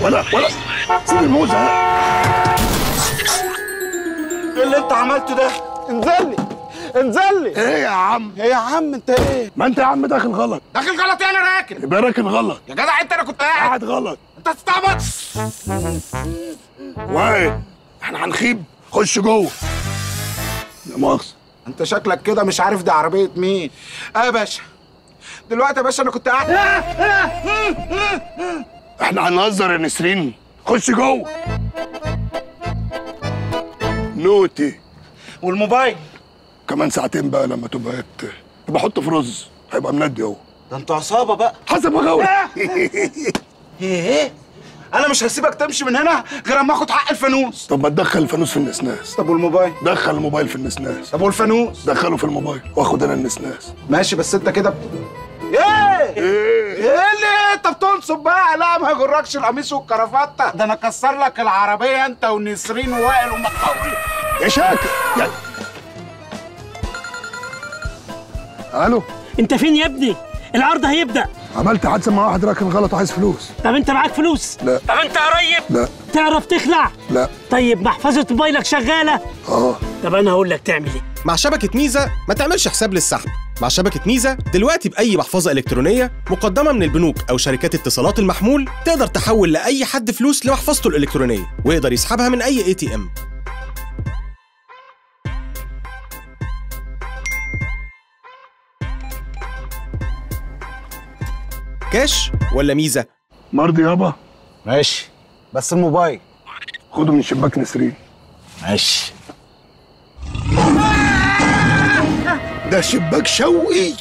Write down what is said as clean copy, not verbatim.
ولا سيب الموزه. ايه اللي انت عملته ده؟ انزل لي انزل لي. ايه يا عم؟ ايه يا عم انت ايه؟ ما انت يا عم داخل غلط. داخل غلط ايه؟ انا راكن. يبقى راكن غلط يا جدع انت، انا كنت قاعد غلط. انت تستعبط. وايه؟ احنا هنخيب؟ خش جوه. لا مؤاخذة. انت شكلك كده مش عارف دي عربية مين. يا باشا دلوقتي يا باشا انا كنت قاعد. احنا هنهزر يا نسرين. خش جوه. نوتي. والموبايل كمان ساعتين بقى لما تبقى حطه في رز، هيبقى مندي اهو. ده انتوا عصابة بقى. حسب غاوي. ايه؟ انا مش هسيبك تمشي من هنا غير اما اخد حق الفانوس. طب ما تدخل الفانوس في النسناس. طب والموبايل؟ دخل الموبايل في النسناس. طب والفانوس؟ دخله في الموبايل واخد انا النسناس. ماشي بس انت كده ايه اللي انت بتنصب بقى؟ لا ما يغركش القميص والكرافته، ده انا اكسر لك العربيه انت ونسرين ووائل ومقاوي. يا شاكر الو، انت فين يا ابني؟ العرض هيبدأ. عملت حادثه مع واحد راكن غلط وعايز فلوس. طب انت معاك فلوس؟ لا. طب انت قريب؟ لا. تعرف تخلع؟ لا. طيب محفظة موبايلك شغالة؟ طب انا هقول لك تعمل ايه. مع شبكة ميزة ما تعملش حساب للسحب. مع شبكة ميزة دلوقتي بأي محفظة إلكترونية مقدمة من البنوك أو شركات اتصالات المحمول تقدر تحول لأي حد فلوس لمحفظته الإلكترونية ويقدر يسحبها من أي ATM. كاش ولا ميزة؟ مرضي يابا. ماشي بس الموبايل خده من شباك نسرين. ماشي. ده شباك شوقي.